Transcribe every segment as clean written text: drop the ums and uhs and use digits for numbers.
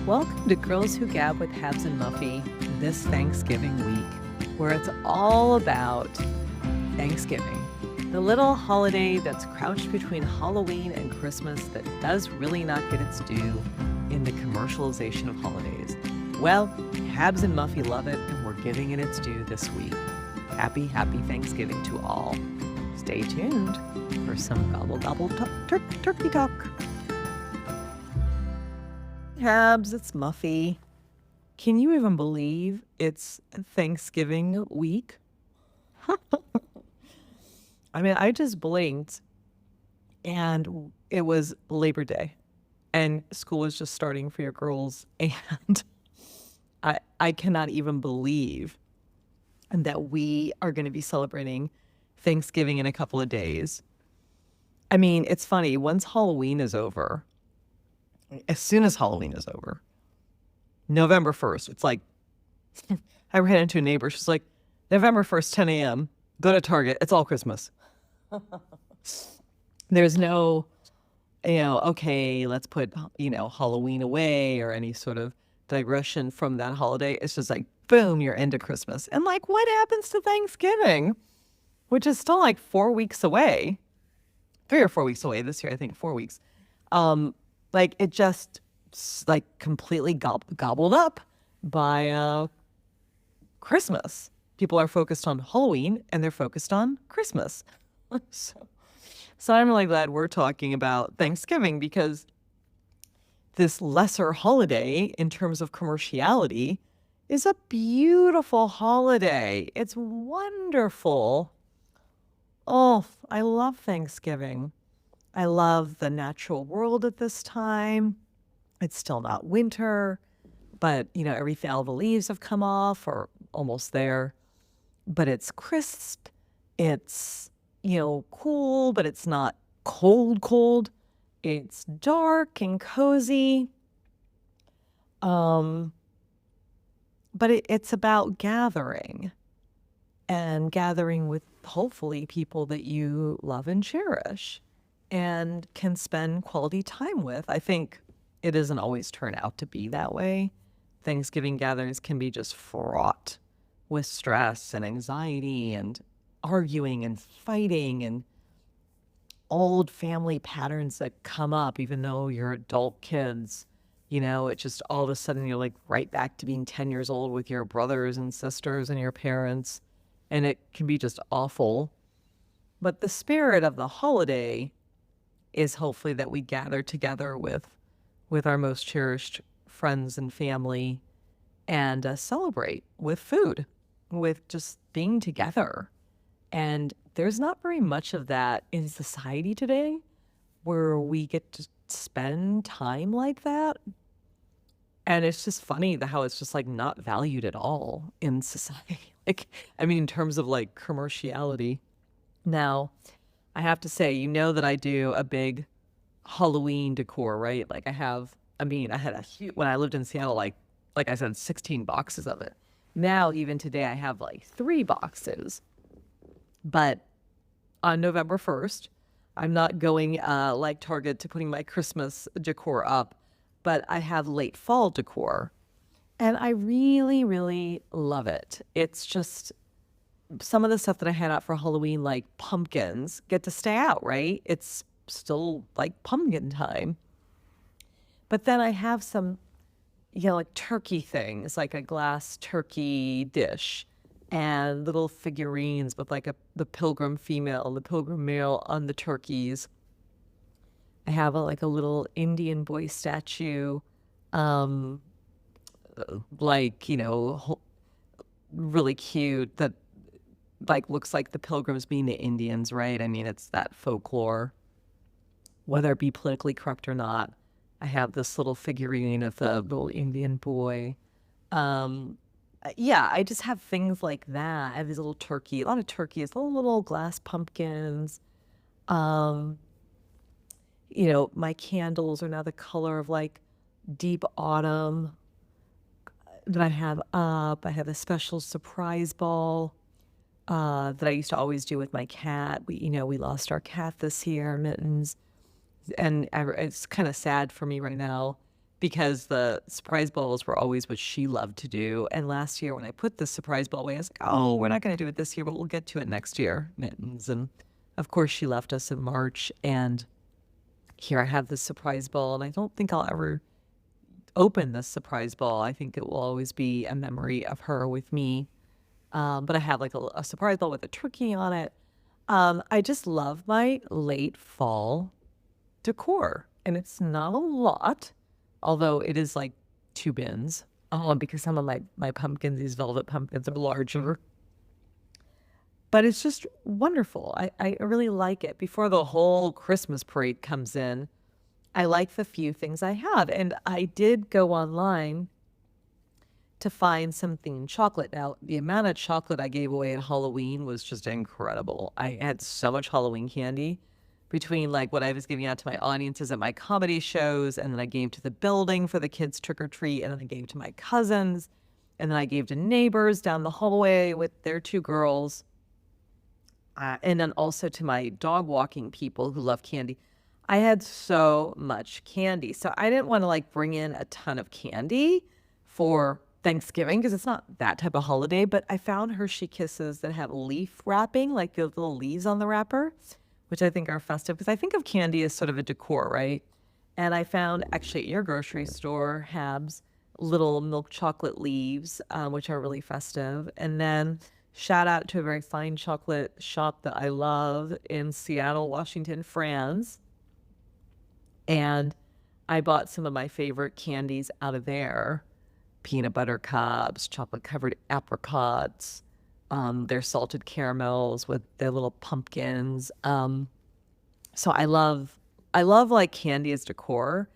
Welcome to Girls Who Gab with Habs and Muffy this Thanksgiving week, where it's all about Thanksgiving, the little holiday that's crouched between Halloween and Christmas that does really not get its due in the commercialization of holidays. Well, Habs and Muffy love it, and we're giving it its due this week. Happy Thanksgiving to all. Stay tuned for some gobble gobble turkey talk. Habs, it's Muffy. Can you even believe it's Thanksgiving week? I mean, I just blinked and it was Labor Day and school was just starting for your girls. And I cannot even believe that we are going to be celebrating Thanksgiving in a couple of days. I mean, it's funny. Once Halloween is over, as soon as Halloween is over, November 1st, it's like, I ran into a neighbor. She's like, November 1st, 10 a.m., go to Target. It's all Christmas. There's no, okay, let's put, Halloween away or any sort of digression from that holiday. It's just like, boom, you're into Christmas. And like, what happens to Thanksgiving, which is still like 4 weeks away, 3 or 4 weeks away this year, I think 4 weeks. Like it just like completely gobbled up by Christmas. People are focused on Halloween and they're focused on Christmas. So I'm really glad we're talking about Thanksgiving, because this lesser holiday in terms of commerciality is a beautiful holiday. It's wonderful. Oh, I love Thanksgiving. I love the natural world at this time. It's still not winter, but, all the leaves have come off or almost there. But it's crisp. It's, cool, but it's not cold. It's dark and cozy. But it's about gathering with hopefully people that you love and cherish and can spend quality time with. I think it doesn't always turn out to be that way. Thanksgiving gatherings can be just fraught with stress and anxiety and arguing and fighting and old family patterns that come up, even though you're adult kids. It just all of a sudden you're like right back to being 10 years old with your brothers and sisters and your parents. And it can be just awful. But the spirit of the holiday is hopefully that we gather together with our most cherished friends and family and celebrate with food, with just being together. And there's not very much of that in society today where we get to spend time like that. And it's just funny how it's just like not valued at all in society. In terms of like commerciality. Now, I have to say, that I do a big Halloween decor, right? Like I had a huge, when I lived in Seattle, like I said, 16 boxes of it. Now, even today, I have like 3 boxes. But on November 1st, I'm not going like Target to putting my Christmas decor up, but I have late fall decor. And I really, really love it. It's just some of the stuff that I had out for Halloween, like pumpkins, get to stay out, right? It's still like pumpkin time. But then I have some, like turkey things, like a glass turkey dish and little figurines with like the pilgrim female and the pilgrim male on the turkeys. I have a little Indian boy statue, really cute that like looks like the pilgrims being the Indians, right? I mean, it's that folklore, whether it be politically correct or not. I have this little figurine of the little Indian boy. I just have things like that. I have these little a lot of turkeys, little glass pumpkins. My candles are now the color of like deep autumn that I have up. I have a special surprise ball that I used to always do with my cat. We lost our cat this year, Mittens. And it's kind of sad for me right now because the surprise balls were always what she loved to do. And last year when I put the surprise ball away, I was like, oh, we're not going to do it this year, but we'll get to it next year, Mittens. And of course, she left us in March. And here I have this surprise ball, and I don't think I'll ever open this surprise ball. I think it will always be a memory of her with me. But I have like a surprise ball with a turkey on it. I just love my late fall decor, and it's not a lot, although it is like 2 bins. Because some of my pumpkins, these velvet pumpkins, are larger. But it's just wonderful. I really like it. Before the whole Christmas parade comes in, I like the few things I have. And I did go online to find something chocolate. Now, the amount of chocolate I gave away at Halloween was just incredible. I had so much Halloween candy between like what I was giving out to my audiences at my comedy shows, and then I gave to the building for the kids trick or treat, and then I gave to my cousins, and then I gave to neighbors down the hallway with their 2 girls, and then also to my dog walking people who love candy. I had so much candy. So I didn't want to like bring in a ton of candy for Thanksgiving because it's not that type of holiday, but I found Hershey Kisses that have leaf wrapping, like the little leaves on the wrapper, which I think are festive because I think of candy as sort of a decor, right? And I found actually at your grocery store, Habs, little milk chocolate leaves, which are really festive. And then shout out to a very fine chocolate shop that I love in Seattle, Washington, France. And I bought some of my favorite candies out of there. Peanut butter cups, chocolate covered apricots, their salted caramels with their little pumpkins. So I love like candy as decor,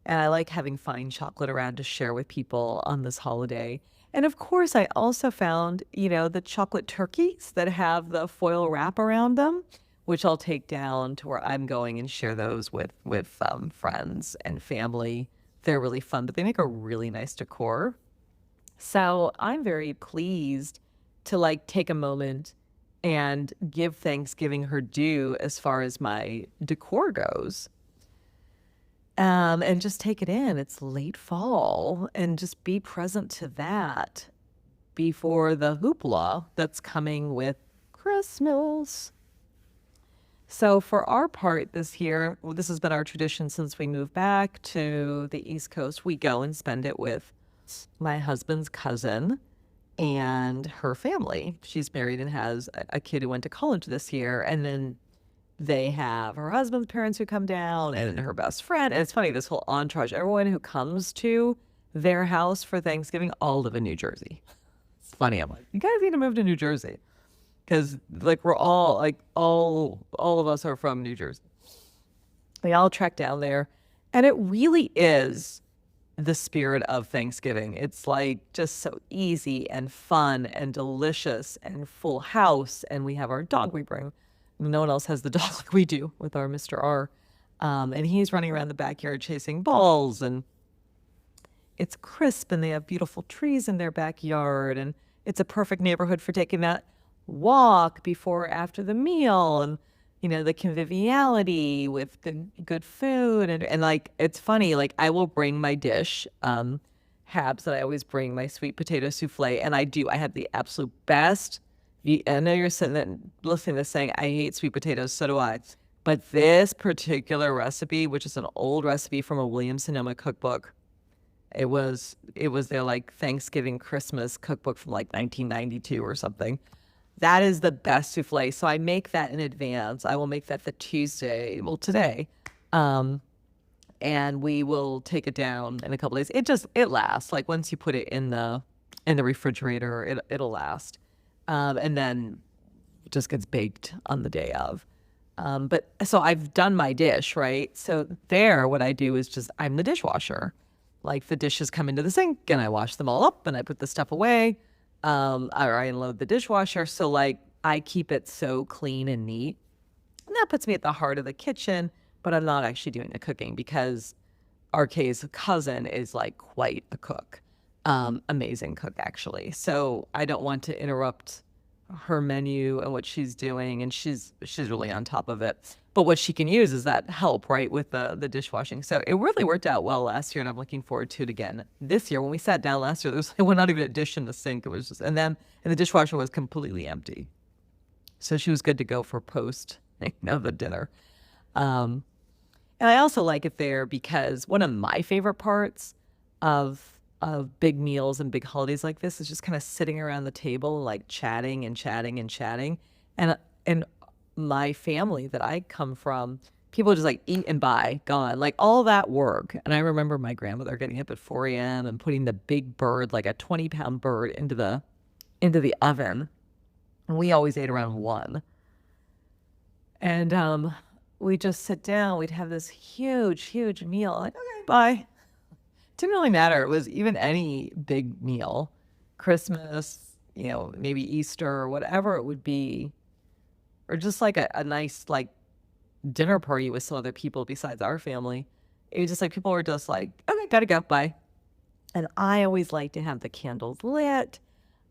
and I like having fine chocolate around to share with people on this holiday. And of course, I also found, the chocolate turkeys that have the foil wrap around them, which I'll take down to where I'm going and share those with friends and family. They're really fun, but they make a really nice decor. So I'm very pleased to like take a moment and give Thanksgiving her due as far as my decor goes. And just take it in. It's late fall, and just be present to that before the hoopla that's coming with Christmas. So for our part this year, this has been our tradition since we moved back to the East Coast. We go and spend it with my husband's cousin and her family. She's married and has a kid who went to college this year. And then they have her husband's parents who come down and her best friend. And it's funny, this whole entourage, everyone who comes to their house for Thanksgiving all live in New Jersey. It's funny. I'm like, you guys need to move to New Jersey. Because like we're all like all of us are from New Jersey. They all trek down there, and it really is the spirit of Thanksgiving. It's like just so easy and fun and delicious and full house. And we have our dog we bring. No one else has the dog like we do with our Mr. R. And he's running around the backyard chasing balls, and it's crisp, and they have beautiful trees in their backyard, and it's a perfect neighborhood for taking that walk before or after the meal, and the conviviality with the good food, and like it's funny, like I will bring my dish, Habs, that I always bring, my sweet potato souffle, and I have the absolute best. I know you're sitting there listening to this saying I hate sweet potatoes, so do I, but this particular recipe, which is an old recipe from a Williams-Sonoma cookbook, it was their like Thanksgiving Christmas cookbook from like 1992 or something. That is the best souffle. So I make that in advance. I will make that the Tuesday, today. And we will take it down in a couple days. It lasts. Like once you put it in the refrigerator, it'll last. And then it just gets baked on the day of. But so I've done my dish, right? So what I do is I'm the dishwasher. Like the dishes come into the sink and I wash them all up and I put the stuff away. Or I unload the dishwasher. So like I keep it so clean and neat. And that puts me at the heart of the kitchen, but I'm not actually doing the cooking because RK's cousin is like quite a cook. Amazing cook actually. So I don't want to interrupt her menu and what she's doing, and she's really on top of it. But what she can use is that help, right, with the dishwashing. So it really worked out well last year, and I'm looking forward to it again this year. When we sat down last year, there was well, not even a dish in the sink. It was just, and the dishwasher was completely empty. So she was good to go for post, the dinner. Um, and I also like it there because one of my favorite parts of big meals and big holidays like this is just kind of sitting around the table, like chatting and chatting and chatting. And my family that I come from, people just like eat and buy, gone, like all that work. And I remember my grandmother getting up at 4 a.m. and putting the big bird, like a 20-pound bird, into the oven. And we always ate around 1. And we just sit down. We'd have this huge, huge meal. Like, okay, bye. Didn't really matter. It was even any big meal, Christmas, maybe Easter or whatever it would be, or just like a nice like dinner party with some other people besides our family. It was just like people were just like, okay, gotta go, bye. And I always like to have the candles lit.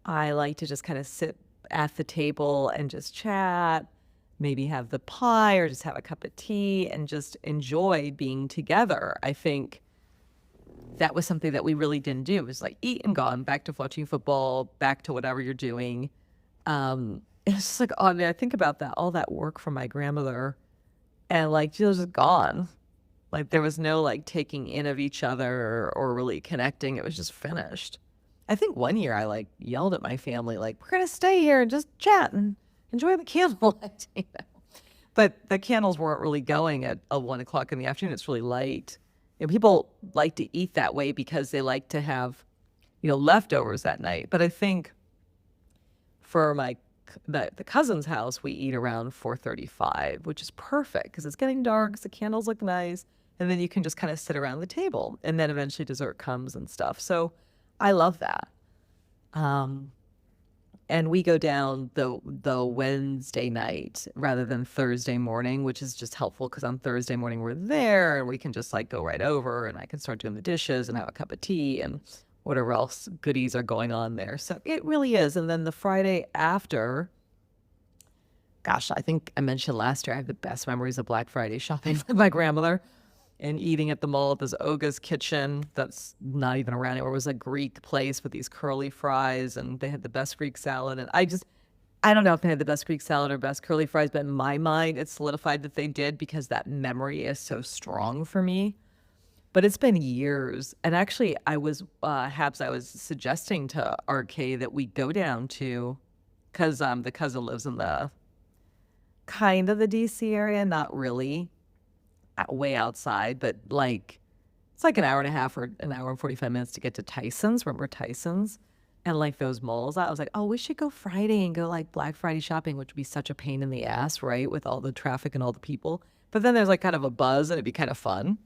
I like to just kind of sit at the table and just chat, maybe have the pie or just have a cup of tea and just enjoy being together. I think that was something that we really didn't do. It was like eat and gone, back to watching football, back to whatever you're doing. It's just like, oh, I think about that, all that work from my grandmother, and like she was just gone. Like there was no like taking in of each other or really connecting. It was just finished. I think one year I like yelled at my family, like, we're gonna stay here and just chat and enjoy the candlelight. But the candles weren't really going at 1 o'clock in the afternoon. It's really late. People like to eat that way because they like to have, leftovers that night. But I think for the cousin's house, we eat around 4:35, which is perfect because it's getting dark, so the candles look nice, and then you can just kind of sit around the table, and then eventually dessert comes and stuff. So I love that. And we go down the Wednesday night rather than Thursday morning, which is just helpful because on Thursday morning we're there and we can just like go right over and I can start doing the dishes and have a cup of tea and whatever else goodies are going on there. So it really is. And then the Friday after, gosh, I think I mentioned last year, I have the best memories of Black Friday shopping with my grandmother and eating at the mall at this Oga's Kitchen that's not even around anymore. It was a Greek place with these curly fries, and they had the best Greek salad. And I don't know if they had the best Greek salad or best curly fries, but in my mind, it's solidified that they did because that memory is so strong for me. But it's been years. And actually, I was suggesting to RK that we go down to, because the cousin lives in the kind of the DC area, not really way outside, but like it's like an hour and a half or an hour and 45 minutes to get to Tyson's. Remember Tyson's? And like those malls, I was like, oh, we should go Friday and go like Black Friday shopping, which would be such a pain in the ass, right? With all the traffic and all the people. But then there's like kind of a buzz and it'd be kind of fun.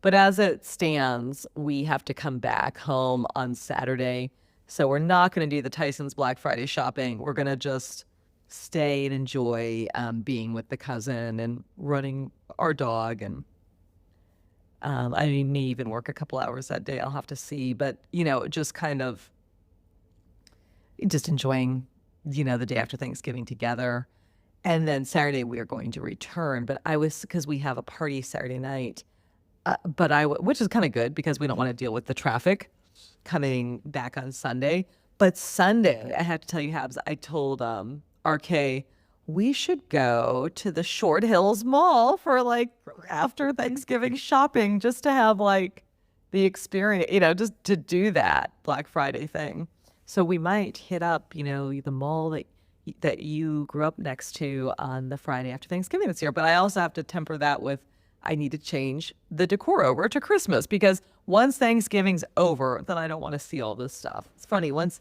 But as it stands, we have to come back home on Saturday. So we're not going to do the Tyson's Black Friday shopping. We're going to just stay and enjoy being with the cousin and running our dog. And I may even work a couple hours that day. I'll have to see. But, just kind of just enjoying, the day after Thanksgiving together. And then Saturday we are going to return. But because we have a party Saturday night, which is kind of good because we don't want to deal with the traffic coming back on Sunday. But Sunday, I have to tell you, Habs, I told RK, we should go to the Short Hills Mall for like after Thanksgiving shopping just to have like the experience, just to do that Black Friday thing. So we might hit up, the mall that you grew up next to on the Friday after Thanksgiving this year. But I also have to temper that with I need to change the decor over to Christmas because once Thanksgiving's over, then I don't want to see all this stuff. It's funny, once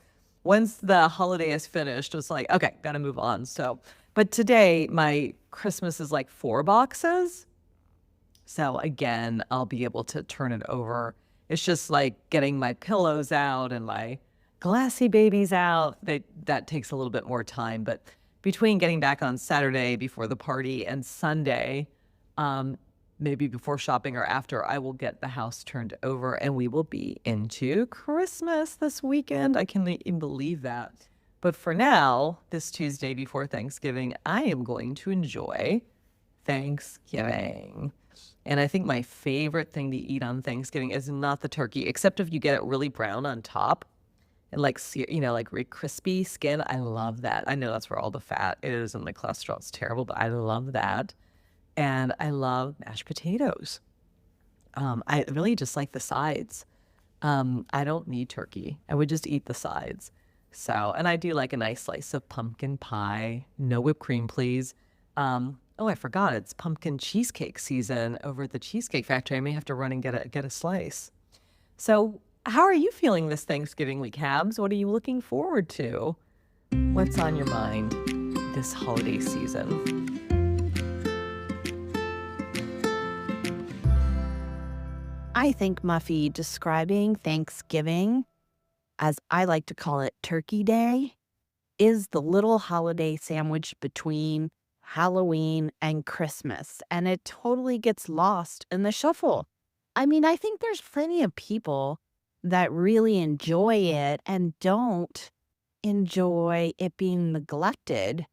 the holiday is finished, it's like, okay, gotta move on. So, but today my Christmas is like 4 boxes. So again, I'll be able to turn it over. It's just like getting my pillows out and my glassy babies out. That takes a little bit more time, but between getting back on Saturday before the party and Sunday, maybe before shopping or after, I will get the house turned over and we will be into Christmas this weekend. I can't even believe that. But for now, this Tuesday before Thanksgiving, I am going to enjoy Thanksgiving. And I think my favorite thing to eat on Thanksgiving is not the turkey, except if you get it really brown on top and like, like really crispy skin. I love that. I know that's where all the fat is and the cholesterol is terrible, but I love that. And I love mashed potatoes. I really just like the sides. I don't need turkey. I would just eat the sides. So, and I do like a nice slice of pumpkin pie. No whipped cream, please. Oh, I forgot. It's pumpkin cheesecake season over at the Cheesecake Factory. I may have to run and get a slice. So, how are you feeling this Thanksgiving week, Habs? What are you looking forward to? What's on your mind this holiday season? I think, Muffy, describing Thanksgiving, as I like to call it Turkey Day, is the little holiday sandwich between Halloween and Christmas, and it totally gets lost in the shuffle. I mean, I think there's plenty of people that really enjoy it and don't enjoy it being neglected.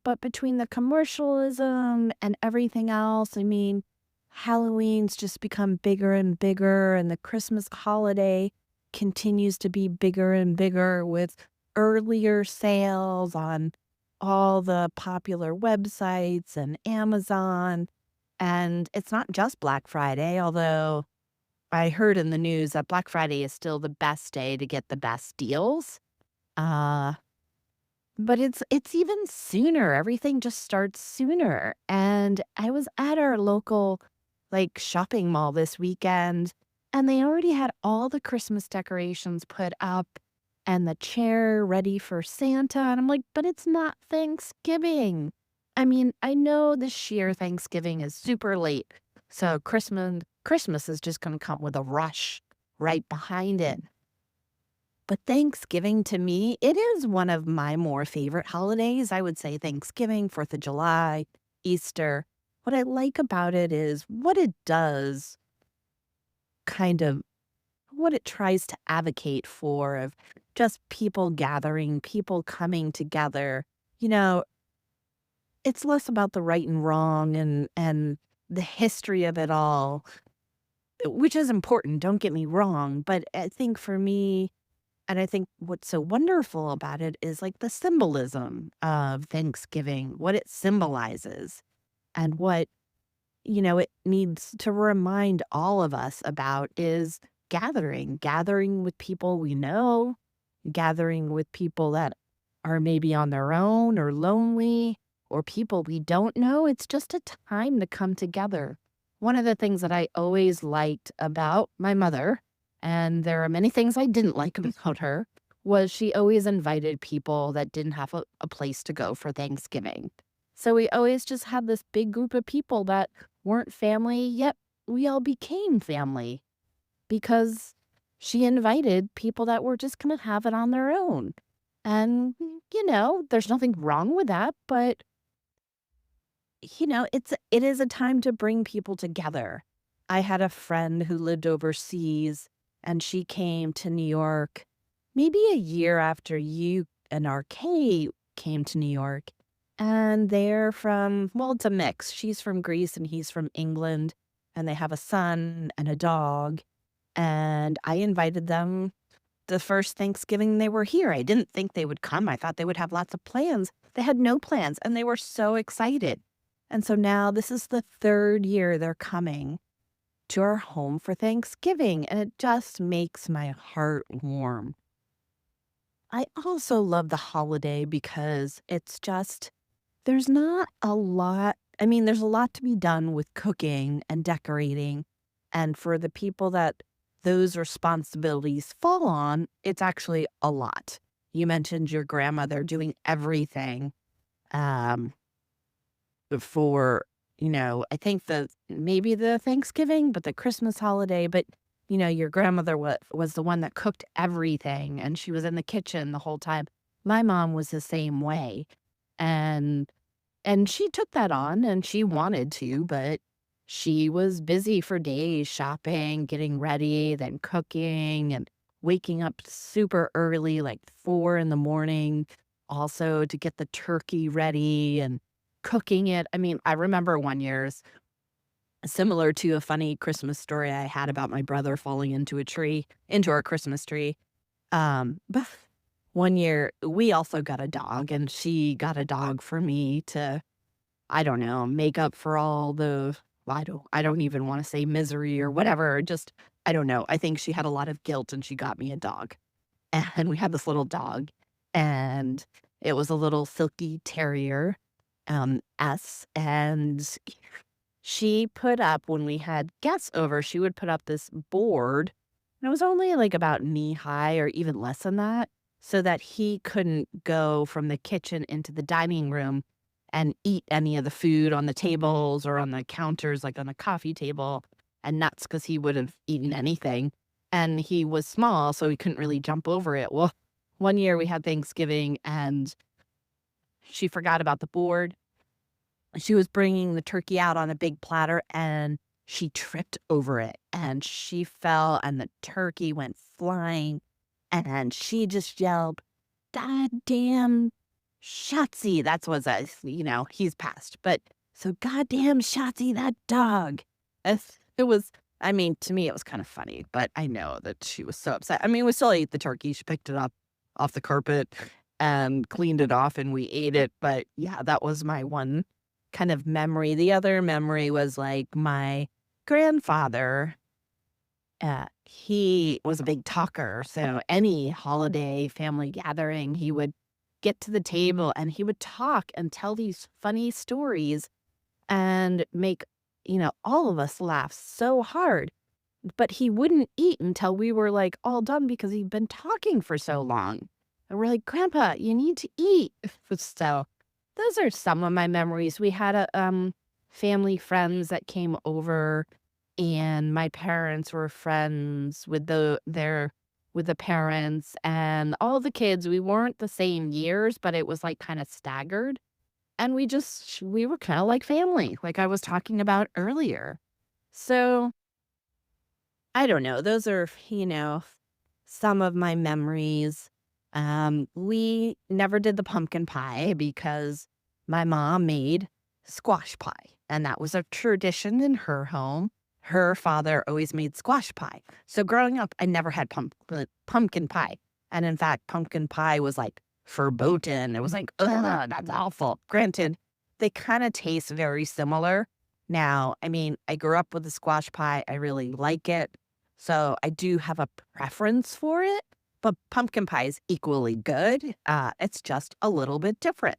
But between the commercialism and everything else, I mean, Halloween's just become bigger and bigger, and the Christmas holiday continues to be bigger and bigger with earlier sales on all the popular websites and Amazon. And it's not just Black Friday, although I heard in the news that Black Friday is still the best day to get the best deals. Uh, but it's even sooner. Everything just starts sooner. And I was at our local shopping mall this weekend, and they already had all the Christmas decorations put up and the chair ready for Santa. And I'm like, but it's not Thanksgiving. I mean, I know this year Thanksgiving is super late. So Christmas is just going to come with a rush right behind it. But Thanksgiving, to me, it is one of my more favorite holidays. I would say Thanksgiving, 4th of July, Easter. What I like about it is what it does, kind of what it tries to advocate for, of just people gathering, people coming together. You know, it's less about the right and wrong and the history of it all, which is important, don't get me wrong. But I think for me, and I think what's so wonderful about it is the symbolism of Thanksgiving, what it symbolizes, and what, it needs to remind all of us about is gathering with people we know, gathering with people that are maybe on their own or lonely, or people we don't know. It's just a time to come together. One of the things that I always liked about my mother, and there are many things I didn't like about her, was she always invited people that didn't have a place to go for Thanksgiving. So we always just had this big group of people that weren't family, yet we all became family because she invited people that were just going to have it on their own. And, there's nothing wrong with that, but, it is a time to bring people together. I had a friend who lived overseas, and she came to New York maybe a year after you and RK came to New York. And they're from, well, it's a mix. She's from Greece and he's from England. And they have a son and a dog. And I invited them the first Thanksgiving they were here. I didn't think they would come. I thought they would have lots of plans. They had no plans, and they were so excited. And so now this is the 3rd year they're coming to our home for Thanksgiving, and it just makes my heart warm. I also love the holiday because it's just, there's not a lot. I mean, there's a lot to be done with cooking and decorating. And for the people that those responsibilities fall on, it's actually a lot. You mentioned your grandmother doing everything for, I think maybe the Thanksgiving, but the Christmas holiday. But, your grandmother was the one that cooked everything, and she was in the kitchen the whole time. My mom was the same way. And she took that on, and she wanted to, but she was busy for days shopping, getting ready, then cooking, and waking up super early, like 4 in the morning, also to get the turkey ready and cooking it. I mean, I remember one year's similar to a funny Christmas story I had about my brother falling into our Christmas tree. But one year we also got a dog, and she got a dog for me to, I don't know, make up for all the, I don't even want to say misery or whatever. Just, I don't know. I think she had a lot of guilt and she got me a dog. And we had this little dog, and it was a little silky terrier, and she put up, when we had guests over, she would put up this board, and it was only like about knee high or even less than that, so that he couldn't go from the kitchen into the dining room and eat any of the food on the tables or on the counters, like on the coffee table, and nuts because he would have eaten anything. And he was small, so he couldn't really jump over it. Well, one year we had Thanksgiving and she forgot about the board. She was bringing the turkey out on a big platter and she tripped over it and she fell and the turkey went flying and she just yelled, "God damn Shotzi." That's was a, he's passed. But so goddamn Shotzi, that dog. It was, I mean, to me, it was kind of funny, but I know that she was so upset. I mean, we still ate the turkey. She picked it up off the carpet and cleaned it off and we ate it. But yeah, that was my one kind of memory. The other memory was like my grandfather. He was a big talker. So any holiday family gathering, he would get to the table and he would talk and tell these funny stories and make, all of us laugh so hard. But he wouldn't eat until we were like all done because he'd been talking for so long. And we're like, "Grandpa, you need to eat." So those are some of my memories. We had family friends that came over, and my parents were friends with the parents and all the kids. We weren't the same years, but it was like kind of staggered. And we were kind of like family, like I was talking about earlier. So I don't know. Those are, some of my memories. We never did the pumpkin pie because my mom made squash pie, and that was a tradition in her home. Her father always made squash pie. So growing up, I never had pumpkin pie. And in fact, pumpkin pie was like verboten. It was like, ugh, that's awful. Granted, they kind of taste very similar. Now, I mean, I grew up with the squash pie. I really like it. So I do have a preference for it, but pumpkin pie is equally good. It's just a little bit different.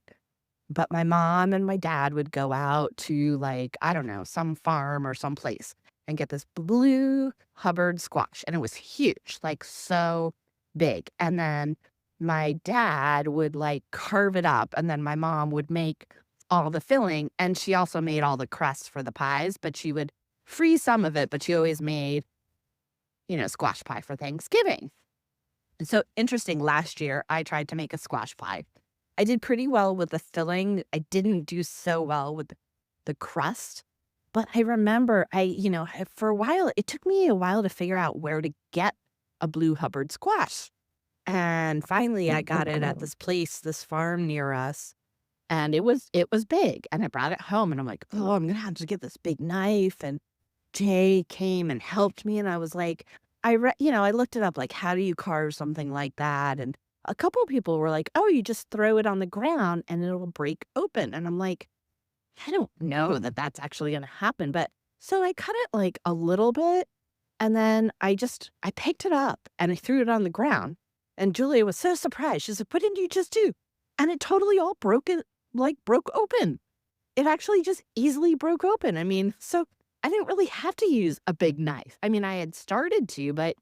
But my mom and my dad would go out to, like, I don't know, some farm or someplace and get this blue Hubbard squash. And it was huge, like so big. And then my dad would like carve it up. And then my mom would make all the filling. And she also made all the crusts for the pies, but she would freeze some of it. But she always made, squash pie for Thanksgiving. And so interesting, last year I tried to make a squash pie. I did pretty well with the filling. I didn't do so well with the crust. But I remember for a while, it took me a while to figure out where to get a blue Hubbard squash. And finally I got it at this place, this farm near us. And it was big. And I brought it home and I'm like, oh, I'm going to have to get this big knife. And Jay came and helped me. And I was like, I looked it up, like, how do you carve something like that? And a couple of people were like, oh, you just throw it on the ground and it'll break open. And I'm like, I don't know that that's actually going to happen. But so I cut it like a little bit. And then I picked it up and I threw it on the ground. And Julia was so surprised. She said, what did you just do? And it totally all broke open. It actually just easily broke open. I mean, so I didn't really have to use a big knife. I mean, I had started to, but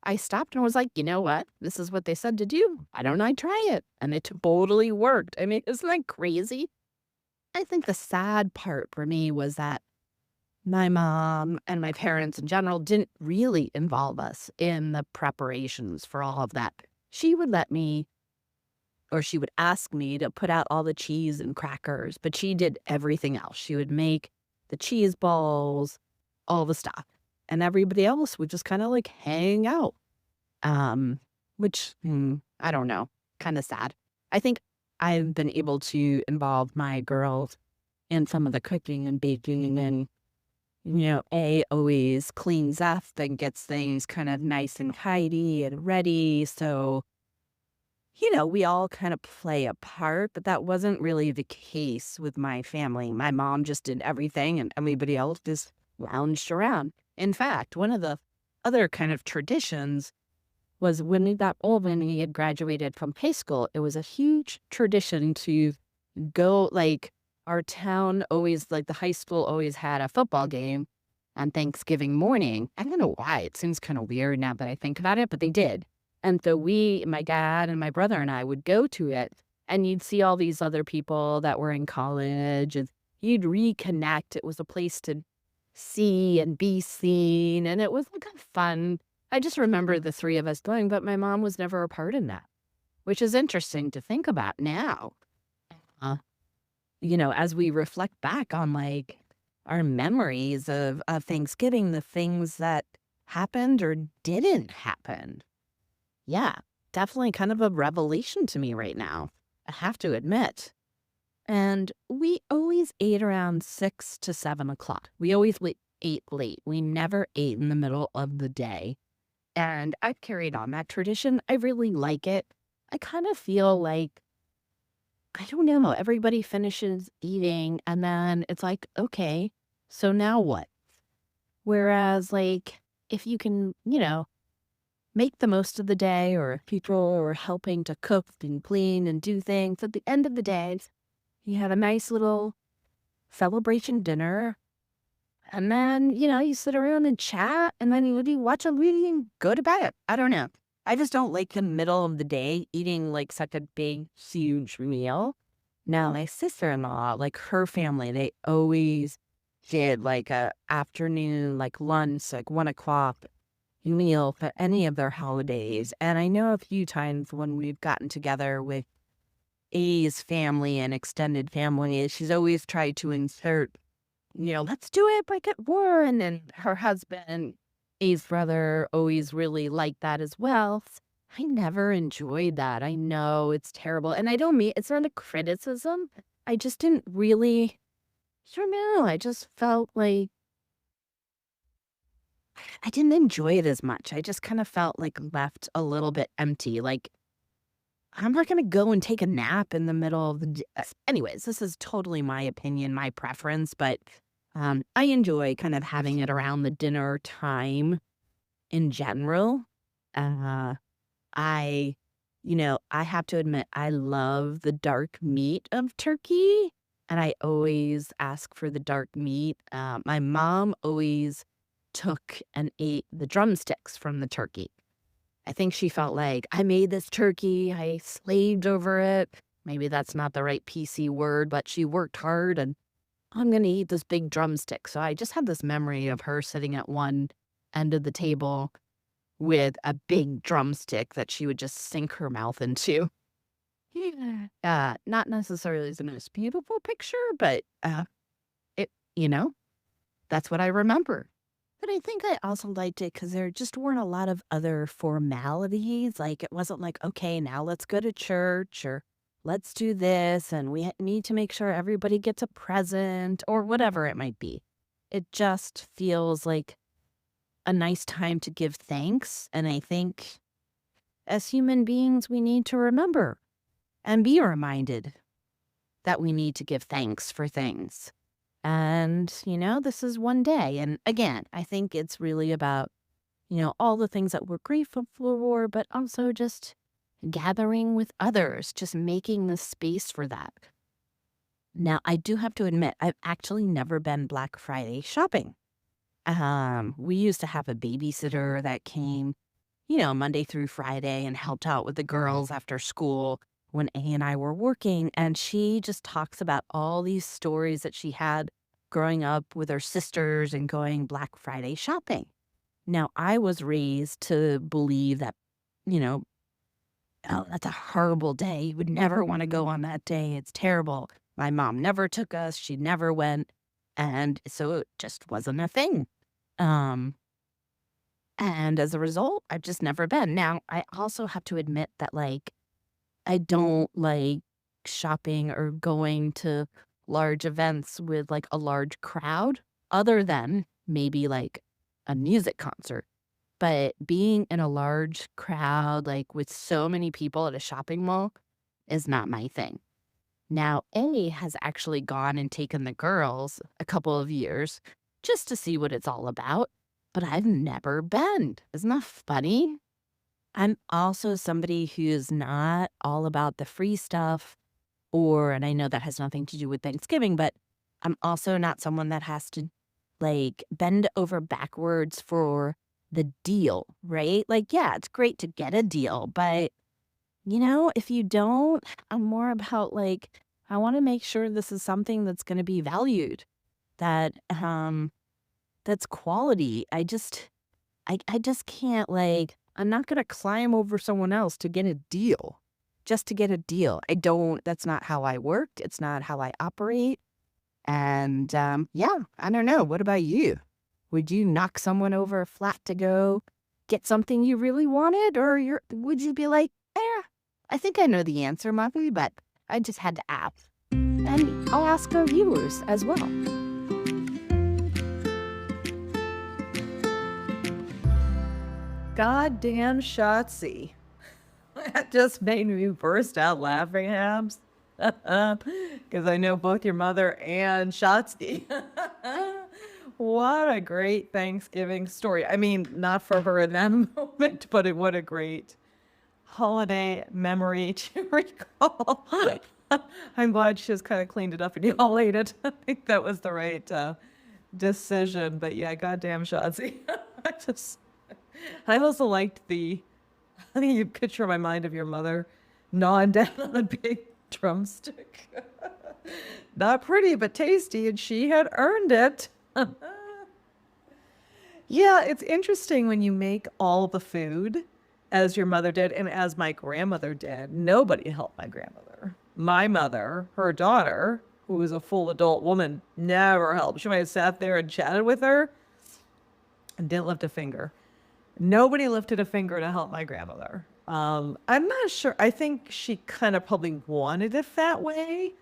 I stopped and was like, you know what? This is what they said to do. Why don't I try it? And it totally worked. I mean, isn't that crazy? I think the sad part for me was that my mom and my parents in general didn't really involve us in the preparations for all of that. She would let me, or she would ask me to put out all the cheese and crackers, but she did everything else. She would make the cheese balls, all the stuff. And everybody else would just kind of like hang out, which, I don't know, kind of sad. I think I've been able to involve my girls in some of the cooking and baking. And, A always cleans up and gets things kind of nice and tidy and ready. So, we all kind of play a part, but that wasn't really the case with my family. My mom just did everything and everybody else just lounged around. In fact, one of the other kind of traditions was when we got old, when we had graduated from high school, it was a huge tradition to go, like, our town always, like, the high school always had a football game on Thanksgiving morning. I don't know why. It seems kind of weird now that I think about it, but they did. And so my dad and my brother and I would go to it, and you'd see all these other people that were in college, and you'd reconnect. It was a place to see and be seen, and it was like a fun. I just remember the three of us going, but my mom was never a part in that, which is interesting to think about now. Uh, as we reflect back on, like, our memories of Thanksgiving, the things that happened or didn't happen. Yeah, definitely kind of a revelation to me right now, I have to admit. And we always ate around 6 to 7 o'clock. We always ate late. We never ate in the middle of the day. And I've carried on that tradition. I really like it. I kind of feel like, I don't know, everybody finishes eating and then it's like, okay, so now what? Whereas, like, if you can, make the most of the day, or if people are helping to cook and clean and do things, at the end of the day, you have a nice little celebration dinner. And then, you sit around and chat, and then you watch a movie and go to bed. I don't know. I just don't like the middle of the day eating like such a big, huge meal. Now, my sister-in-law, like her family, they always did like a afternoon, like lunch, like 1 o'clock meal for any of their holidays. And I know a few times when we've gotten together with A's family and extended family, she's always tried to insert, let's do it like at war. And then her husband, A's brother, always really liked that as well. I never enjoyed that. I know it's terrible. And I don't mean, it's not a criticism. I just didn't really, I don't know. I just felt like I didn't enjoy it as much. I just kind of felt like left a little bit empty. Like, I'm not going to go and take a nap in the middle of the day. Anyways, this is totally my opinion, my preference, but I enjoy kind of having it around the dinner time in general. Uh, I, I have to admit, I love the dark meat of turkey, and I always ask for the dark meat. My mom always took and ate the drumsticks from the turkey. I think she felt like, I made this turkey, I slaved over it. Maybe that's not the right PC word, but she worked hard and I'm going to eat this big drumstick. So I just had this memory of her sitting at one end of the table with a big drumstick that she would just sink her mouth into. Yeah. Not necessarily the most beautiful picture, but it, that's what I remember. But I think I also liked it because there just weren't a lot of other formalities. Like, it wasn't like, okay, now let's go to church, or let's do this, and we need to make sure everybody gets a present, or whatever it might be. It just feels like a nice time to give thanks. And I think as human beings, we need to remember and be reminded that we need to give thanks for things. And, this is one day. And again, I think it's really about, all the things that we're grateful for, but also just gathering with others, just making the space for that. Now, I do have to admit, I've actually never been Black Friday shopping. We used to have a babysitter that came, Monday through Friday and helped out with the girls after school when A and I were working. And she just talks about all these stories that she had growing up with her sisters and going Black Friday shopping. Now, I was raised to believe that, oh, that's a horrible day. You would never want to go on that day. It's terrible. My mom never took us. She never went. And so it just wasn't a thing. And as a result, I've just never been. Now, I also have to admit that, like, I don't like shopping or going to large events with like a large crowd other than maybe like a music concert. But being in a large crowd, like with so many people at a shopping mall, is not my thing. Now, A has actually gone and taken the girls a couple of years just to see what it's all about, but I've never been. Isn't that funny? I'm also somebody who's not all about the free stuff, and I know that has nothing to do with Thanksgiving, but I'm also not someone that has to like bend over backwards for the deal, right? Like, yeah, it's great to get a deal, but if you don't, I'm more about like, I want to make sure this is something that's going to be valued, that that's quality. I just can't like, I'm not going to climb over someone else to get a deal, just to get a deal. That's not how I work. It's not how I operate. And yeah, I don't know. What about you? Would you knock someone over flat to go get something you really wanted? Or would you be like, I think I know the answer, Muffy, but I just had to ask. And I'll ask our viewers as well. Goddamn Shotzi. That just made me burst out laughing, Habs. Because I know both your mother and Shotzi. What a great Thanksgiving story. I mean, not for her in that moment, but what a great holiday memory to recall. I'm glad she just kind of cleaned it up and you all ate it. I think that was the right decision. But yeah, goddamn Shotzi. I also liked I think you picture in my mind of your mother gnawing down on a big drumstick. Not pretty, but tasty, and she had earned it. Yeah, it's interesting when you make all the food as your mother did and as my grandmother did. Nobody helped my grandmother. My mother, her daughter, who was a full adult woman, never helped. She might have sat there and chatted with her and didn't lift a finger. Nobody lifted a finger to help my grandmother. I'm not sure. I think she kind of probably wanted it that way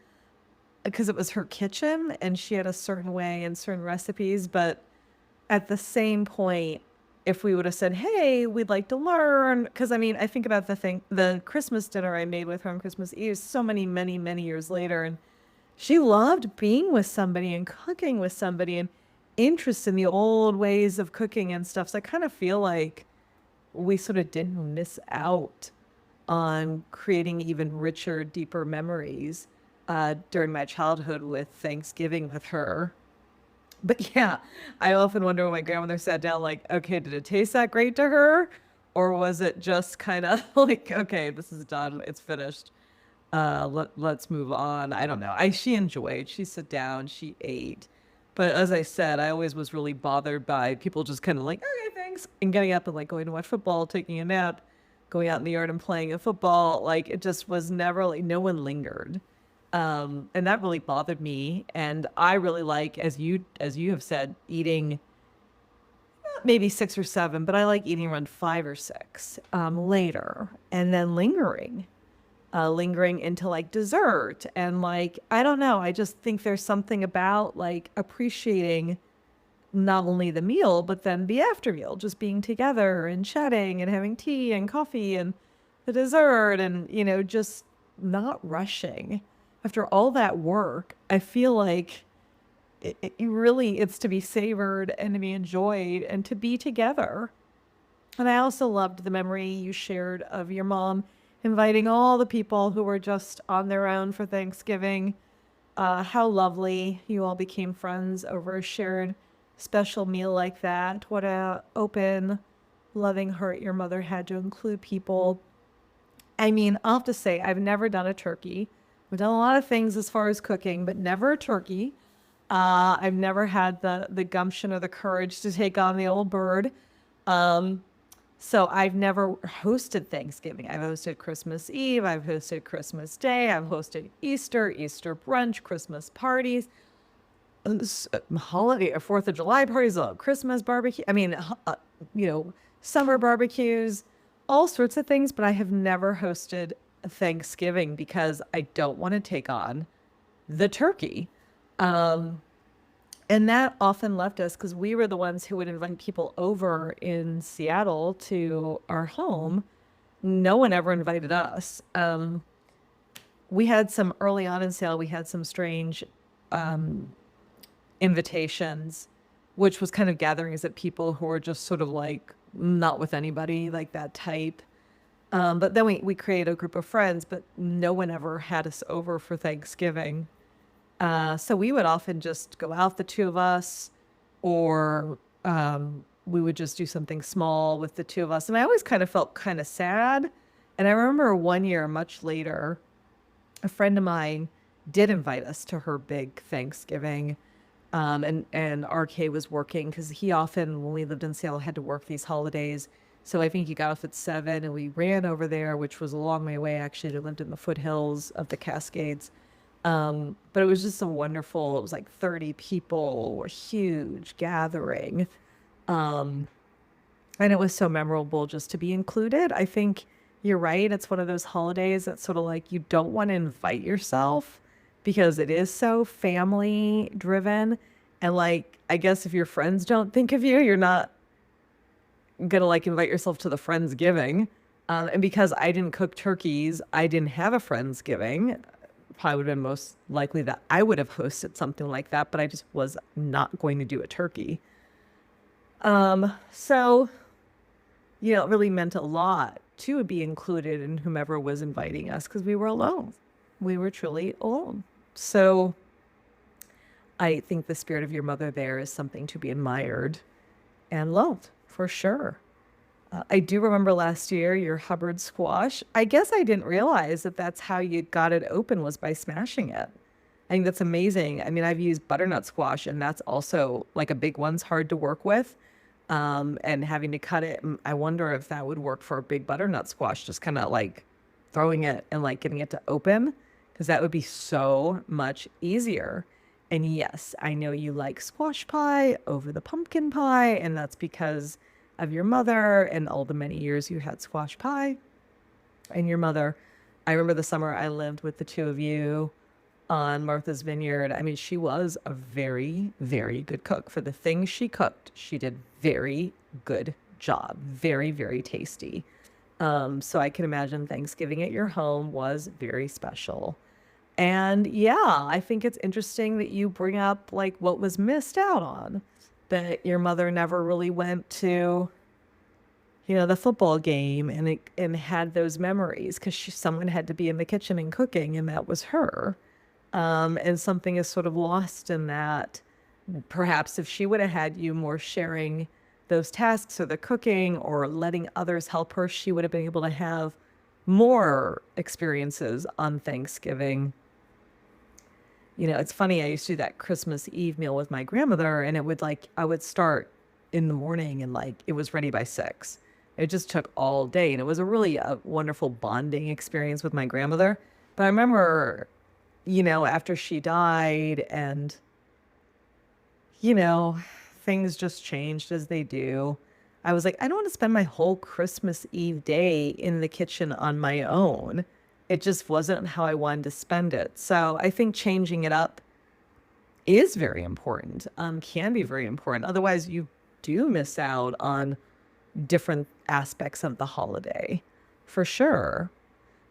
because it was her kitchen and she had a certain way and certain recipes. But at the same point, if we would have said, hey, we'd like to learn, because I mean, I think about the Christmas dinner I made with her on Christmas Eve so many, many, many years later. And she loved being with somebody and cooking with somebody and interest in the old ways of cooking and stuff. So I kind of feel like we sort of didn't miss out on creating even richer, deeper memories during my childhood with Thanksgiving with her. But yeah, I often wonder when my grandmother sat down, like, okay, did it taste that great to her? Or was it just kind of like, okay, this is done, it's finished. Let's move on. I don't know. She enjoyed, she sat down, she ate. But as I said, I always was really bothered by people just kind of like, okay, thanks, and getting up and like going to watch football, taking a nap, going out in the yard and playing a football. Like it just was never like no one lingered. And that really bothered me. And I really like, as you have said, eating maybe 6 or 7, but I like eating around 5 or 6 later, and then lingering into like dessert. And like, I don't know, I just think there's something about like appreciating not only the meal, but then the after meal, just being together and chatting and having tea and coffee and the dessert and, just not rushing. After all that work, I feel like it's to be savored and to be enjoyed and to be together. And I also loved the memory you shared of your mom inviting all the people who were just on their own for Thanksgiving. How lovely you all became friends over a shared special meal like that. What a open, loving heart your mother had to include people. I mean, I'll have to say, I've never done a turkey. I've done a lot of things as far as cooking, but never a turkey. I've never had the gumption or the courage to take on the old bird. So I've never hosted Thanksgiving. I've hosted Christmas Eve. I've hosted Christmas Day. I've hosted Easter brunch, Christmas parties, holiday, 4th of July parties, Christmas barbecue. I mean, summer barbecues, all sorts of things. But I have never hosted Thanksgiving because I don't want to take on the turkey. Um, and that often left us because we were the ones who would invite people over in Seattle to our home. No one ever invited us. We had some early on in sale, we had some strange invitations, which was kind of gatherings of people who were just sort of like not with anybody, like that type. But then we created a group of friends, but no one ever had us over for Thanksgiving. So we would often just go out, the two of us, or we would just do something small with the two of us. And I always kind of felt kind of sad. And I remember one year, much later, a friend of mine did invite us to her big Thanksgiving. And RK was working because he often, when we lived in Seattle, had to work these holidays. So I think he got off at 7 and we ran over there, which was a long way away actually. They lived in the foothills of the Cascades. But it was just so wonderful. It was like 30 people, a huge gathering. Um, and it was so memorable just to be included. I think you're right. It's one of those holidays that's sort of like you don't want to invite yourself because it is so family driven. And like, I guess if your friends don't think of you, you're not gonna like invite yourself to the Friendsgiving. And because I didn't cook turkeys, I didn't have a Friendsgiving. Probably would have been most likely that I would have hosted something like that, but I just was not going to do a turkey. So, it really meant a lot to be included in whomever was inviting us because we were alone. We were truly alone. So I think the spirit of your mother there is something to be admired and loved for sure. I do remember last year your Hubbard squash. I guess I didn't realize that that's how you got it open was by smashing it. I think that's amazing. I mean, I've used butternut squash, and that's also like a big one's hard to work with. And having to cut it, I wonder if that would work for a big butternut squash, just kind of like throwing it and like getting it to open, because that would be so much easier. And yes, I know you like squash pie over the pumpkin pie, and that's because of your mother and all the many years you had squash pie and your mother. I remember the summer I lived with the two of you on Martha's Vineyard. I mean, she was a very, very good cook. For the things she cooked, she did very good job. Very, very tasty. So I can imagine Thanksgiving at your home was very special. And yeah, I think it's interesting that you bring up like what was missed out on, that your mother never really went to, the football game and had those memories because someone had to be in the kitchen and cooking, and that was her. And something is sort of lost in that. Perhaps if she would have had you more sharing those tasks or the cooking or letting others help her, she would have been able to have more experiences on Thanksgiving. It's funny. I used to do that Christmas Eve meal with my grandmother, and I would start in the morning and like it was ready by 6. It just took all day, and it was a wonderful bonding experience with my grandmother. But I remember, after she died and, you know, things just changed as they do. I was like, I don't want to spend my whole Christmas Eve day in the kitchen on my own. It just wasn't how I wanted to spend it. So I think changing it up is very important, can be very important. Otherwise, you do miss out on different aspects of the holiday, for sure.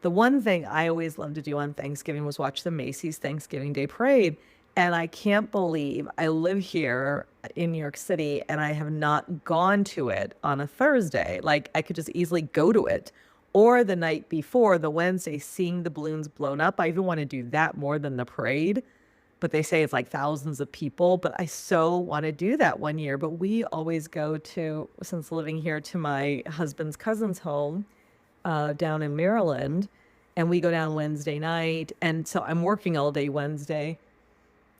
The one thing I always loved to do on Thanksgiving was watch the Macy's Thanksgiving Day Parade. And I can't believe I live here in New York City and I have not gone to it on a Thursday. Like I could just easily go to it. Or the night before, the Wednesday, seeing the balloons blown up. I even want to do that more than the parade. But they say it's like thousands of people. But I so want to do that one year. But we always go to, since living here, to my husband's cousin's home down in Maryland. And we go down Wednesday night. And so I'm working all day Wednesday.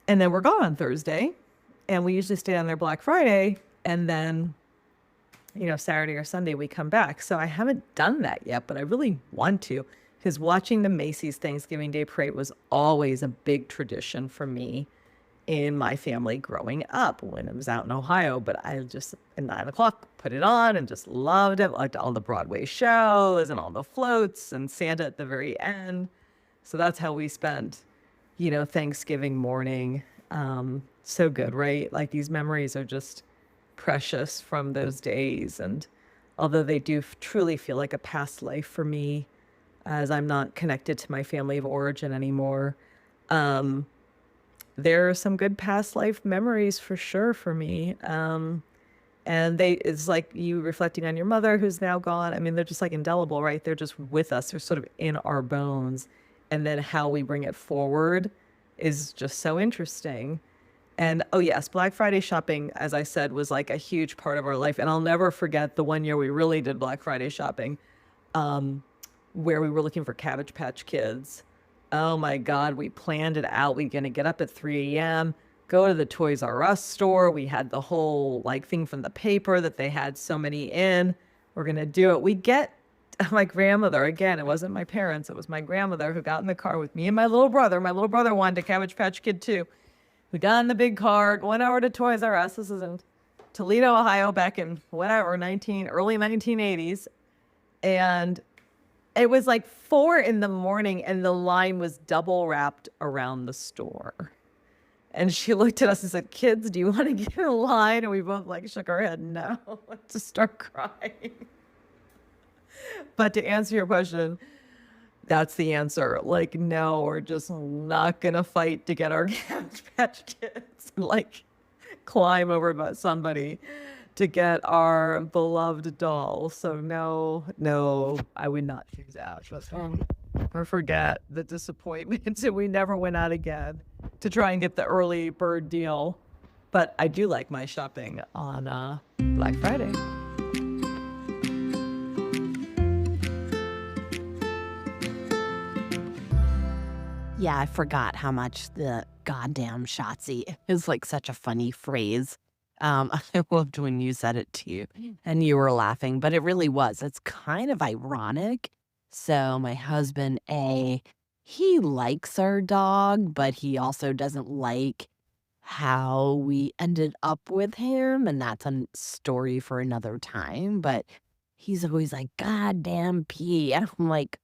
And then we're gone on Thursday. And we usually stay on there Black Friday. And then, Saturday or Sunday we come back. So I haven't done that yet, but I really want to. Because watching the Macy's Thanksgiving Day Parade was always a big tradition for me in my family growing up when it was out in Ohio. But I just, at 9 o'clock, put it on and just loved it. Liked all the Broadway shows and all the floats and Santa at the very end. So that's how we spent, Thanksgiving morning. So good, right? Like these memories are just precious from those days. And although they do truly feel like a past life for me, as I'm not connected to my family of origin anymore, um, there are some good past life memories for sure for me. And it's like you reflecting on your mother who's now gone. I mean, they're just like indelible, right? They're just with us. They're sort of in our bones. And then how we bring it forward is just so interesting. And oh, yes, Black Friday shopping, as I said, was like a huge part of our life. And I'll never forget the one year we really did Black Friday shopping, where we were looking for Cabbage Patch Kids. Oh my God, we planned it out. We're going to get up at 3 a.m., go to the Toys R Us store. We had the whole like thing from the paper that they had so many in. We're going to do it. We get my grandmother, again, it wasn't my parents, it was my grandmother who got in the car with me and my little brother. My little brother wanted a Cabbage Patch Kid too. We got in the big car, went over to Toys R Us. This is in Toledo, Ohio, back in whatever, early 1980s. And it was like 4 in the morning and the line was double wrapped around the store. And she looked at us and said, "Kids, do you want to get in line?" And we both like shook our head no, to start crying. But to answer your question, that's the answer. Like, no, we're just not gonna fight to get our Cabbage Patch Kids. Like, climb over somebody to get our beloved doll. So no, no, I would not choose that. But, or forget the disappointment. And we never went out again to try and get the early bird deal. But I do like my shopping on Black Friday. Yeah, I forgot how much the goddamn Shotzi is like such a funny phrase. I loved when you said it too, and you were laughing, but it really was. It's kind of ironic. So my husband, he likes our dog, but he also doesn't like how we ended up with him, and that's a story for another time. But he's always like, "God damn P," and I'm like,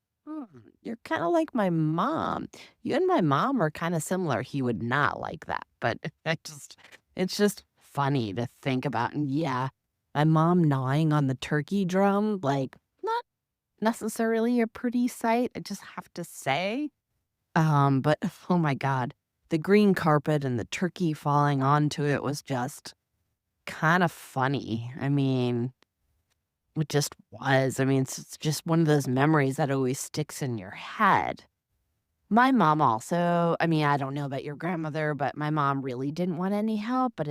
you're kind of like my mom. You and my mom are kind of similar. He would not like that, but it's just funny to think about. And yeah, my mom gnawing on the turkey drum, like not necessarily a pretty sight. I just have to say. But oh my God, the green carpet and the turkey falling onto it was just kind of funny. I mean, it just was. I mean, it's just one of those memories that always sticks in your head. My mom also, I mean, I don't know about your grandmother, but my mom really didn't want any help. But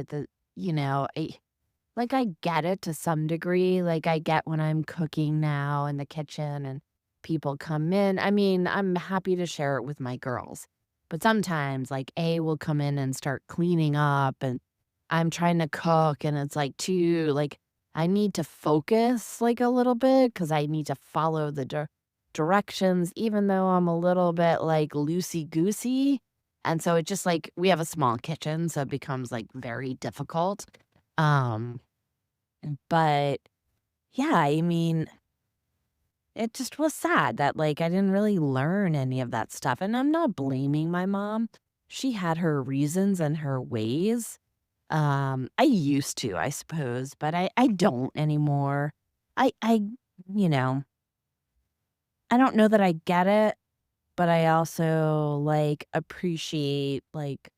like I get it to some degree. Like I get when I'm cooking now in the kitchen and people come in. I mean, I'm happy to share it with my girls. But sometimes like A will come in and start cleaning up and I'm trying to cook and it's like too like I need to focus like a little bit because I need to follow the directions, even though I'm a little bit like loosey goosey. And so it just like we have a small kitchen, so it becomes like very difficult. Um, but yeah, I mean, it just was sad that like I didn't really learn any of that stuff. And I'm not blaming my mom. She had her reasons and her ways. I used to, I suppose, but I don't anymore. I you know, I don't know that I get it, but I also like appreciate like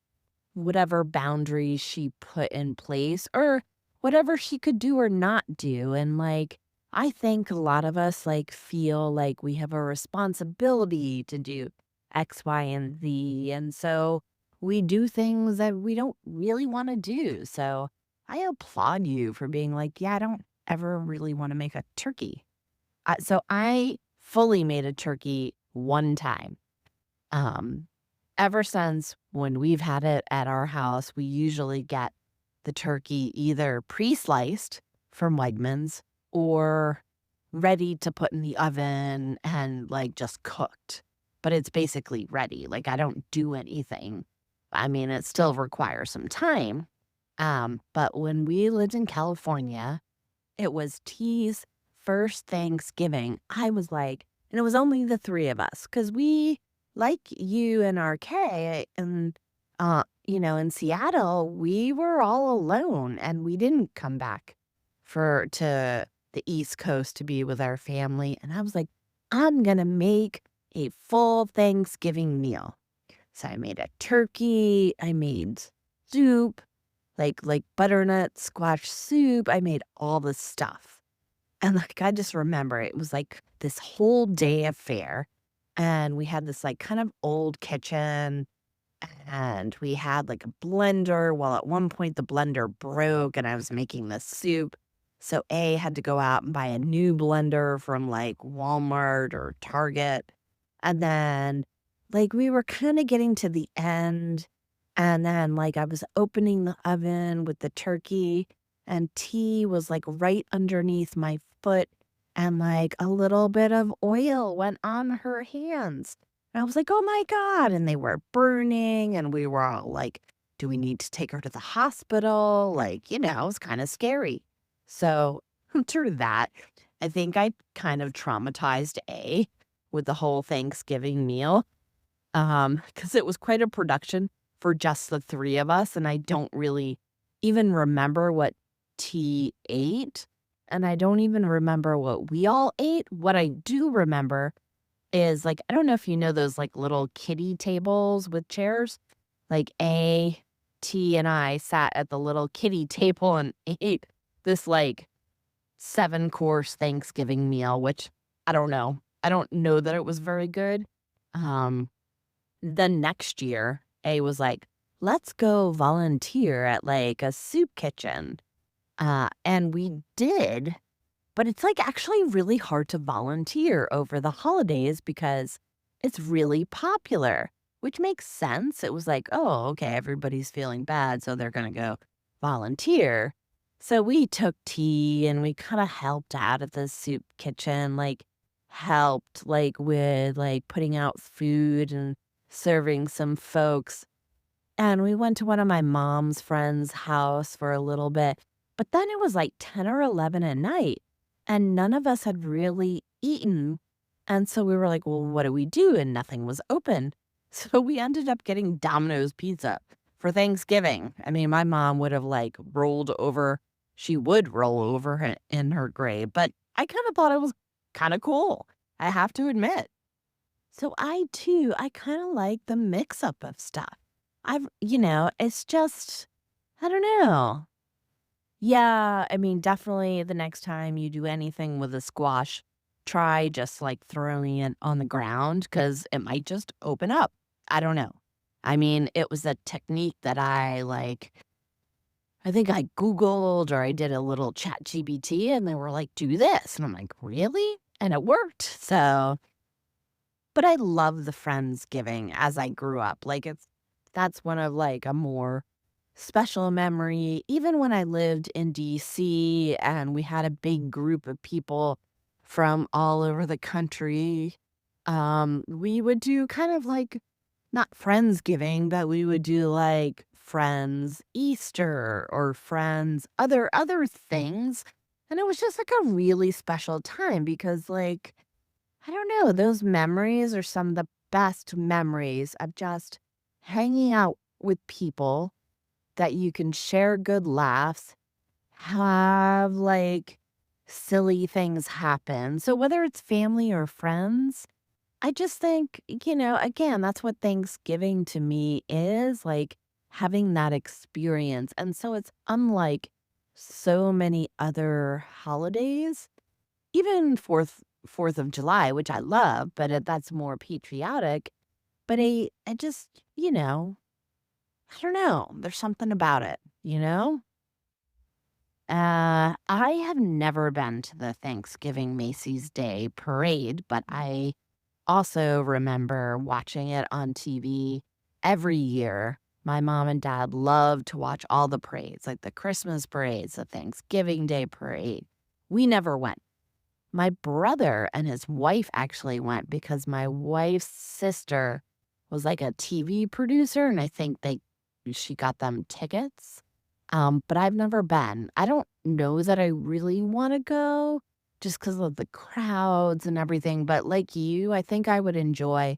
whatever boundaries she put in place or whatever she could do or not do. And like I think a lot of us like feel like we have a responsibility to do X, Y, and Z. And so we do things that we don't really want to do. So I applaud you for being like, yeah, I don't ever really want to make a turkey. So I fully made a turkey one time. Um, Ever since when we've had it at our house, we usually get the turkey either pre-sliced from Wegmans or ready to put in the oven and like just cooked. But it's basically ready. Like I don't do anything. I mean, it still requires some time. But when we lived in California, it was T's first Thanksgiving. I was like, and it was only the three of us because we, like you and RK, and in Seattle, we were all alone and we didn't come back to the East Coast to be with our family. And I was like, I'm going to make a full Thanksgiving meal. So I made a turkey, I made soup, like butternut squash soup. I made all this stuff. And I just remember it was like this whole day affair. And we had this like kind of old kitchen and we had like a blender. Well, at one point the blender broke and I was making this soup. So had to go out and buy a new blender from like Walmart or Target. And then we were kind of getting to the end. And then I was opening the oven with the turkey and tea was like right underneath my foot. And a little bit of oil went on her hands. And I was like, oh my God. And they were burning. And we were all like, do we need to take her to the hospital? It was kind of scary. So through that, I think I kind of traumatized with the whole Thanksgiving meal. Because it was quite a production for just the three of us. And I don't really even remember what T ate. And I don't even remember what we all ate. What I do remember is I don't know if you know those little kiddie tables with chairs. T, and I sat at the little kiddie table and ate this 7-course Thanksgiving meal, which I don't know. I don't know that it was very good. The next year, was like, let's go volunteer at a soup kitchen. And we did, but it's actually really hard to volunteer over the holidays because it's really popular, which makes sense. It was oh, okay, everybody's feeling bad, so they're going to go volunteer. So we took tea and we kind of helped out at the soup kitchen, helped with putting out food and serving some folks. And we went to one of my mom's friends' house for a little bit. But then it was 10 or 11 at night, and none of us had really eaten. And so we were like, well, what do we do? And nothing was open. So we ended up getting Domino's pizza for Thanksgiving. I mean, my mom would have rolled over. She would roll over in her grave, but I kind of thought it was kind of cool. I have to admit. So I kind of like the mix up of stuff. It's just, I don't know. Yeah, I mean, definitely the next time you do anything with a squash, try just throwing it on the ground because it might just open up. I don't know. I mean, it was a technique that I think I Googled or I did a little chat GBT and they were like, do this. And I'm like, really? And it worked. So, but I love the Friendsgiving as I grew up. That's one of a more special memory. Even when I lived in DC and we had a big group of people from all over the country, we would do kind of not Friendsgiving, but we would do Friends Easter or Friends other things. And it was just a really special time because I don't know, those memories are some of the best memories of just hanging out with people that you can share good laughs, have silly things happen. So whether it's family or friends, I just think, again, that's what Thanksgiving to me is having that experience. And so it's unlike so many other holidays, even Fourth of July, which I love, but that's more patriotic. But I just, I don't know. There's something about it, I have never been to the Thanksgiving Macy's Day Parade, but I also remember watching it on TV every year. My mom and dad loved to watch all the parades, like the Christmas parades, the Thanksgiving Day Parade. We never went. My brother and his wife actually went because my wife's sister was a TV producer, and I think she got them tickets. But I've never been. I don't know that I really want to go just because of the crowds and everything. But like you, I think I would enjoy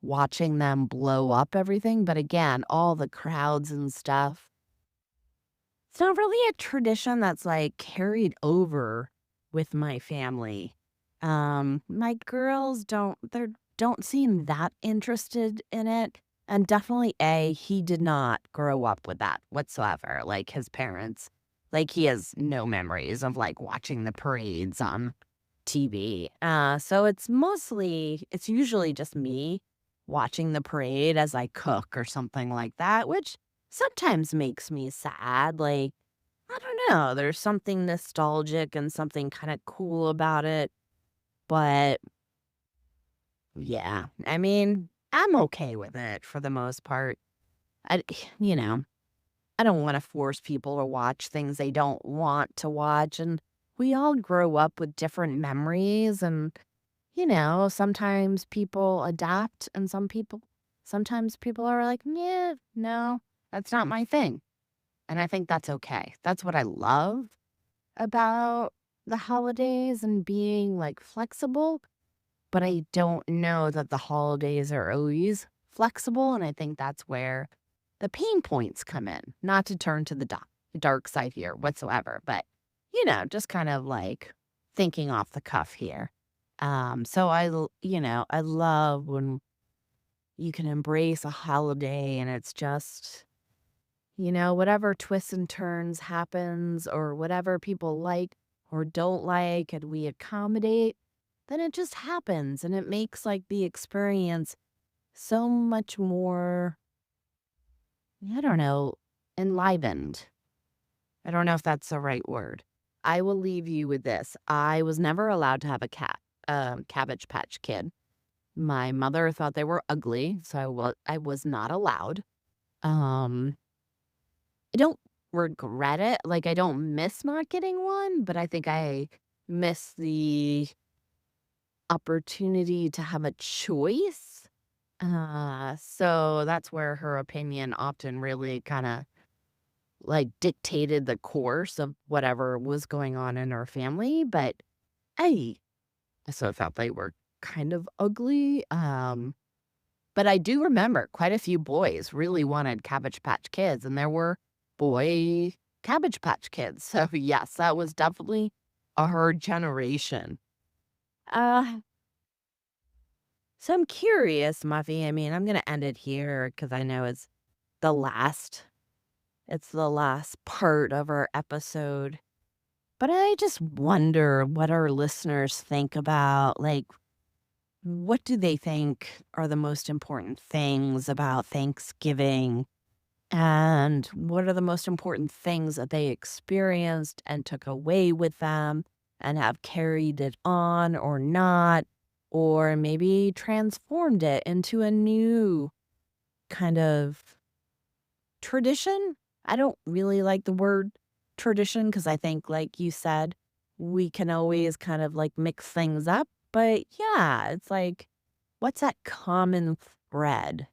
watching them blow up everything. But again, all the crowds and stuff. It's not really a tradition that's like carried over with my family. My girls don't seem that interested in it. And definitely he did not grow up with that whatsoever. Like his parents, like he has no memories of like watching the parades on TV. So it's usually just me watching the parade as I cook or something like that, which sometimes makes me sad. Like, I don't know, there's something nostalgic and something kind of cool about it. But yeah, I mean, I'm okay with it for the most part. I, you know, I don't want to force people to watch things they don't want to watch. And we all grow up with different memories. And, sometimes people adapt and sometimes people are like, yeah, no, that's not my thing. And I think that's okay. That's what I love about the holidays and being like flexible. But I don't know that the holidays are always flexible. And I think that's where the pain points come in. Not to turn to the dark side here whatsoever, but, just kind of like thinking off the cuff here. So I love when you can embrace a holiday and it's just, whatever twists and turns happens or whatever people like or don't like and we accommodate, then it just happens and it makes like the experience so much more, I don't know, enlivened. I don't know if that's the right word. I will leave you with this. I was never allowed to have a Cabbage Patch Kid. My mother thought they were ugly, so I was not allowed. Um, I don't regret it. Like, I don't miss not getting one, but I think I miss the opportunity to have a choice. So that's where her opinion often really kind of like dictated the course of whatever was going on in our family. But I also thought they were kind of ugly. But I do remember quite a few boys really wanted Cabbage Patch Kids, and there were boy Cabbage Patch Kids. So yes, that was definitely a her generation. Uh, so I'm curious, Muffy. I mean, I'm gonna end it here because I know the last it's the last part of our episode. But I just wonder what our listeners think about, like, what do they think are the most important things about Thanksgiving? And what are the most important things that they experienced and took away with them and have carried it on or not? Or maybe transformed it into a new kind of tradition? I don't really like the word tradition because I think, like you said, we can always kind of like mix things up. But yeah, it's like, what's that common thread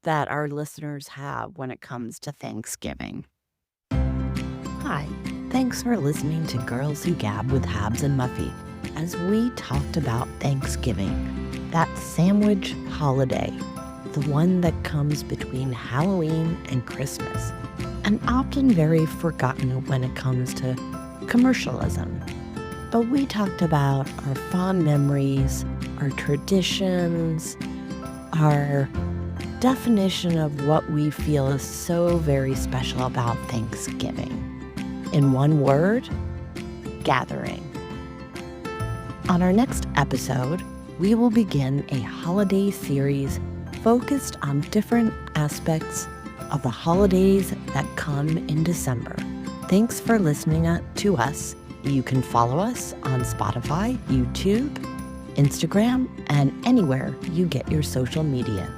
that our listeners have when it comes to Thanksgiving? Hi, thanks for listening to Girls Who Gab with Habs and Muffy as we talked about Thanksgiving, that sandwich holiday, the one that comes between Halloween and Christmas, and often very forgotten when it comes to commercialism. But we talked about our fond memories, our traditions, our definition of what we feel is so very special about Thanksgiving. In one word, gathering. On our next episode, we will begin a holiday series focused on different aspects of the holidays that come in December. Thanks for listening to us. You can follow us on Spotify, YouTube, Instagram, and anywhere you get your social media.